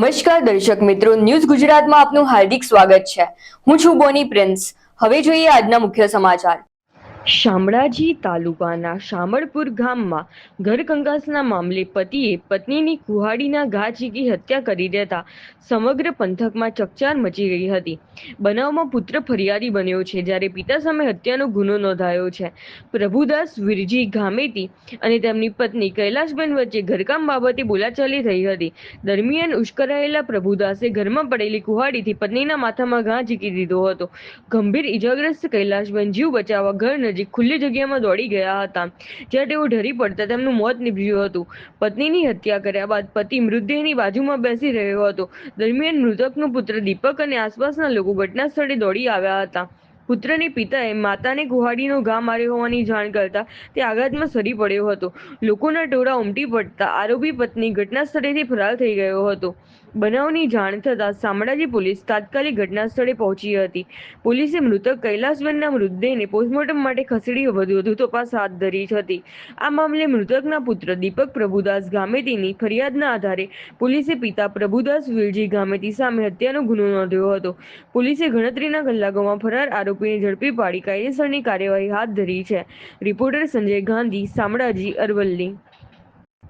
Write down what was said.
નમસ્કાર દર્શક મિત્રો, ન્યૂઝ ગુજરાતમાં આપનું હાર્દિક સ્વાગત છે। હું છું બોની પ્રિન્સ। હવે જોઈએ આજના મુખ્ય સમાચાર। શામળાજી તાલુકાના શામળપુર ગામમાં ઘરકંકાસના મામલે પતિએ પત્નીની કુહાડીના ઘા ઝીકી હત્યા કરી દેતા સમગ્ર પંથકમાં ચકચાર મચી ગઈ હતી। બનાવમાં પુત્ર ફરિયાદી બન્યો છે, જ્યારે પિતા સામે હત્યાનો ગુનો નોંધાયો છે। પ્રભુદાસ વિરજી ગામેતી અને તેમની પત્ની કૈલાશબેન વચ્ચે ઘરકામ બાબતે બોલાચાલી થઈ હતી। દરમિયાન ઉશ્કેરાયેલા પ્રભુદાસે ઘરમાં પડેલી કુહાડીથી પત્નીના માથામાં ઘા ઝીકી દીધો હતો। ગંભીર ઇજાગ્રસ્ત કૈલાશબેન જીવ બચાવવા ઘર નજીક ખુલ્લી જગ્યામાં દોડી ગયા હતા, જ્યાં તેઓ ઢળી પડતા તેમનું મોત નીપજ્યું હતું। પત્નીની હત્યા કર્યા બાદ પતિ મૃતદેહની બાજુમાં બેસી રહ્યો હતો। દરમિયાન મૃતકનો પુત્ર દીપક અને આસપાસના લોકો ઘટના સ્થળે દોડી આવ્યા હતા। પુત્રની પિતાએ માતાને કુહાડીનો ઘા માર્યો હોવાની જાણ કરતા તે આઘાતમાં સરી પડ્યો હતો। લોકોના ટોળા ઉમટી પડતા આરોપી પત્ની ઘટના સ્થળેથી ફરાર થઈ ગયો હતો। બનાવની જાણ થતાં શામળાજી પોલીસ તાત્કાલિક ઘટના સ્થળે પહોંચી હતી। પોલીસે મૃતક કૈલાશબેનના મૃતદેહને પોસ્ટમોર્ટમ માટે ખસેડી વધુ તપાસ હાથ ધરી હતી। આ મામલે મૃતકના પુત્ર દીપક પ્રભુદાસ ગામેતીની ફરિયાદના આધારે પોલીસે પિતા પ્રભુદાસ વિરજી ગામેતી સામે હત્યાનો ગુનો નોંધ્યો હતો। પોલીસે ગણતરીના કલાકોમાં ફરાર આરોપીને ઝડપી પાડી કાયદેસરની કાર્યવાહી હાથ ધરી છે। રિપોર્ટર સંજય ગાંધી, શામળાજી, અરવલ્લી।